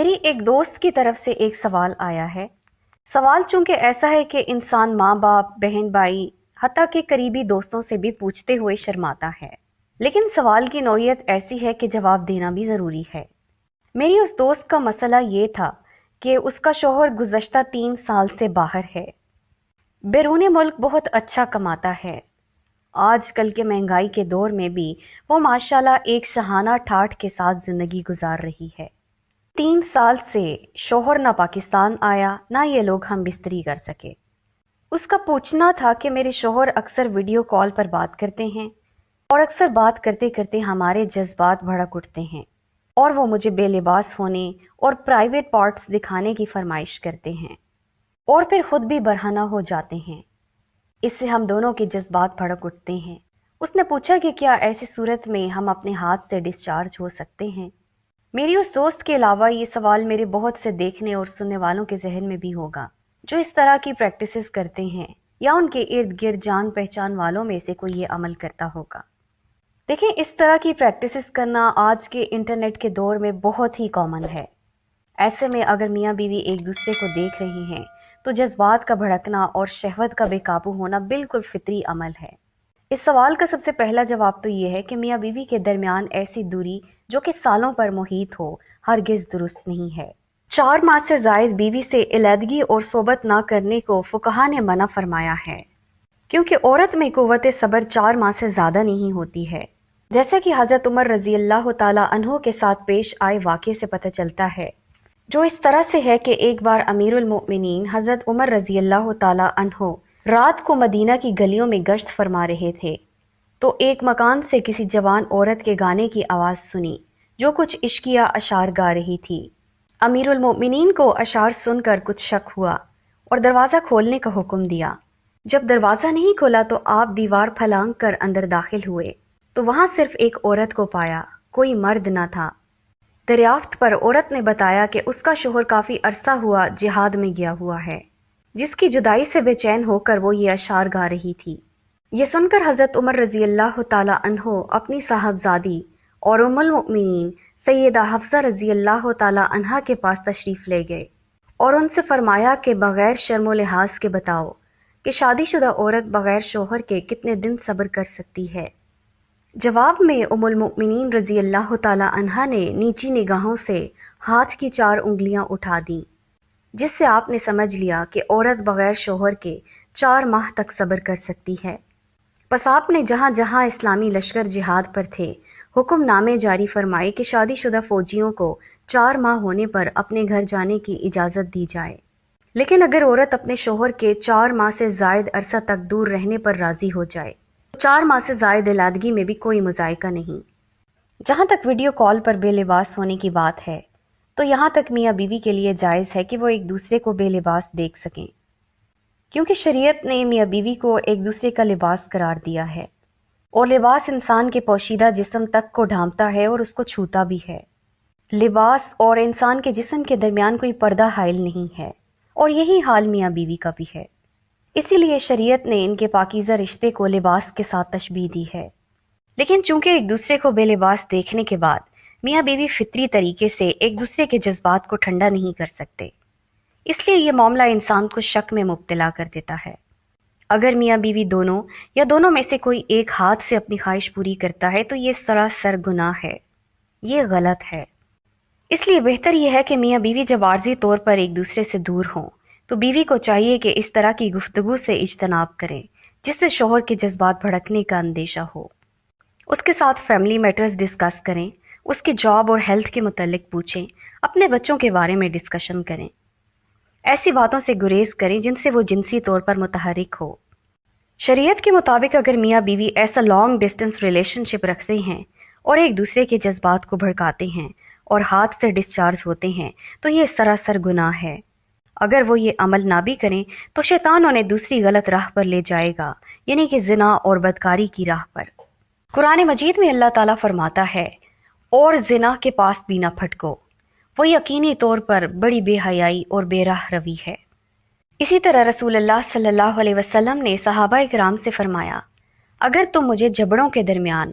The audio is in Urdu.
میری ایک دوست کی طرف سے ایک سوال آیا ہے۔ سوال چونکہ ایسا ہے کہ انسان ماں باپ، بہن بھائی، حتیٰ کہ قریبی دوستوں سے بھی پوچھتے ہوئے شرماتا ہے، لیکن سوال کی نوعیت ایسی ہے کہ جواب دینا بھی ضروری ہے۔ میری اس دوست کا مسئلہ یہ تھا کہ اس کا شوہر گزشتہ 3 سال سے باہر ہے، بیرون ملک بہت اچھا کماتا ہے۔ آج کل کے مہنگائی کے دور میں بھی وہ ماشاءاللہ ایک شاہانہ ٹھاٹھ کے ساتھ زندگی گزار رہی ہے۔ 3 سال سے شوہر نہ پاکستان آیا، نہ یہ لوگ ہم بستری کر سکے۔ اس کا پوچھنا تھا کہ میرے شوہر اکثر ویڈیو کال پر بات کرتے ہیں اور اکثر بات کرتے کرتے ہمارے جذبات بھڑک اٹھتے ہیں اور وہ مجھے بے لباس ہونے اور پرائیویٹ پارٹس دکھانے کی فرمائش کرتے ہیں اور پھر خود بھی برہنہ ہو جاتے ہیں۔ اس سے ہم دونوں کے جذبات بھڑک اٹھتے ہیں۔ اس نے پوچھا کہ کیا ایسی صورت میں ہم اپنے ہاتھ سے ڈسچارج ہو سکتے ہیں؟ میری اس دوست کے علاوہ یہ سوال میرے بہت سے دیکھنے اور سننے والوں کے ذہن میں بھی ہوگا جو اس طرح کی پریکٹسز کرتے ہیں یا ان کے ارد گرد جان پہچان والوں میں سے کوئی یہ عمل کرتا ہوگا۔ دیکھیں، اس طرح کی پریکٹسز کرنا آج کے انٹرنیٹ کے دور میں بہت ہی کامن ہے۔ ایسے میں اگر میاں بیوی ایک دوسرے کو دیکھ رہے ہیں تو جذبات کا بھڑکنا اور شہوت کا بے قابو ہونا بالکل فطری عمل ہے۔ اس سوال کا سب سے پہلا جواب تو یہ ہے کہ میاں بیوی کے درمیان ایسی دوری جو کہ سالوں پر محیط ہو ہرگز درست نہیں ہے۔ 4 ماہ سے زائد بیوی سے علیحدگی اور صحبت نہ کرنے کو فقہا نے منع فرمایا ہے، کیونکہ عورت میں قوت صبر 4 ماہ سے زیادہ نہیں ہوتی ہے، جیسا کہ حضرت عمر رضی اللہ تعالی عنہ کے ساتھ پیش آئے واقعے سے پتہ چلتا ہے، جو اس طرح سے ہے کہ ایک بار امیر المؤمنین حضرت عمر رضی اللہ تعالی عنہ رات کو مدینہ کی گلیوں میں گشت فرما رہے تھے تو ایک مکان سے کسی جوان عورت کے گانے کی آواز سنی جو کچھ عشقیہ اشعار گا رہی تھی۔ امیر المؤمنین کو اشعار سن کر کچھ شک ہوا اور دروازہ کھولنے کا حکم دیا۔ جب دروازہ نہیں کھولا تو آپ دیوار پھلانگ کر اندر داخل ہوئے تو وہاں صرف ایک عورت کو پایا، کوئی مرد نہ تھا۔ دریافت پر عورت نے بتایا کہ اس کا شوہر کافی عرصہ ہوا جہاد میں گیا ہوا ہے، جس کی جدائی سے بے چین ہو کر وہ یہ اشعار گا رہی تھی۔ یہ سن کر حضرت عمر رضی اللہ تعالی عنہ اپنی صاحبزادی اور ام المؤمنین سیدہ حفصہ رضی اللہ تعالی عنہا کے پاس تشریف لے گئے اور ان سے فرمایا کہ بغیر شرم و لحاظ کے بتاؤ کہ شادی شدہ عورت بغیر شوہر کے کتنے دن صبر کر سکتی ہے۔ جواب میں ام المؤمنین رضی اللہ تعالی عنہا نے نیچی نگاہوں سے ہاتھ کی 4 انگلیاں اٹھا دیں، جس سے آپ نے سمجھ لیا کہ عورت بغیر شوہر کے 4 ماہ تک صبر کر سکتی ہے۔ پس آپ نے جہاں جہاں اسلامی لشکر جہاد پر تھے حکم نامے جاری فرمائے کہ شادی شدہ فوجیوں کو 4 ماہ ہونے پر اپنے گھر جانے کی اجازت دی جائے، لیکن اگر عورت اپنے شوہر کے 4 ماہ سے زائد عرصہ تک دور رہنے پر راضی ہو جائے تو 4 ماہ سے زائد علیحدگی میں بھی کوئی مذائقہ نہیں۔ جہاں تک ویڈیو کال پر بے لباس ہونے کی بات ہے تو یہاں تک میاں بیوی کے لیے جائز ہے کہ وہ ایک دوسرے کو بے لباس دیکھ سکیں، کیونکہ شریعت نے میاں بیوی کو ایک دوسرے کا لباس قرار دیا ہے، اور لباس انسان کے پوشیدہ جسم تک کو ڈھانپتا ہے اور اس کو چھوتا بھی ہے۔ لباس اور انسان کے جسم کے درمیان کوئی پردہ حائل نہیں ہے، اور یہی حال میاں بیوی کا بھی ہے۔ اسی لیے شریعت نے ان کے پاکیزہ رشتے کو لباس کے ساتھ تشبیہ دی ہے۔ لیکن چونکہ ایک دوسرے کو بے لباس دیکھنے کے بعد میاں بیوی فطری طریقے سے ایک دوسرے کے جذبات کو ٹھنڈا نہیں کر سکتے، اس لیے یہ معاملہ انسان کو شک میں مبتلا کر دیتا ہے۔ اگر میاں بیوی دونوں یا دونوں میں سے کوئی ایک ہاتھ سے اپنی خواہش پوری کرتا ہے تو یہ سراسر گناہ ہے، یہ غلط ہے۔ اس لیے بہتر یہ ہے کہ میاں بیوی جب عارضی طور پر ایک دوسرے سے دور ہوں تو بیوی کو چاہیے کہ اس طرح کی گفتگو سے اجتناب کریں جس سے شوہر کے جذبات بھڑکنے کا اندیشہ ہو۔ اس کے ساتھ فیملی میٹرز ڈسکس کریں، اس کی جاب اور ہیلتھ کے متعلق پوچھیں، اپنے بچوں کے بارے میں ڈسکشن کریں۔ ایسی باتوں سے گریز کریں جن سے وہ جنسی طور پر متحرک ہو۔ شریعت کے مطابق اگر میاں بیوی ایسا لانگ ڈسٹنس ریلیشن شپ رکھتے ہیں اور ایک دوسرے کے جذبات کو بھڑکاتے ہیں اور ہاتھ سے ڈسچارج ہوتے ہیں تو یہ سراسر گناہ ہے۔ اگر وہ یہ عمل نہ بھی کریں تو شیطان انہیں دوسری غلط راہ پر لے جائے گا، یعنی کہ زنا اور بدکاری کی راہ پر۔ قرآن مجید میں اللہ تعالیٰ فرماتا ہے، اور زنا کے پاس بھی نہ پھٹکو، وہ یقینی طور پر بڑی بے حیائی اور بے راہ روی ہے۔ اسی طرح رسول اللہ صلی اللہ علیہ وسلم نے صحابہ کرام سے فرمایا، اگر تم مجھے جبڑوں کے درمیان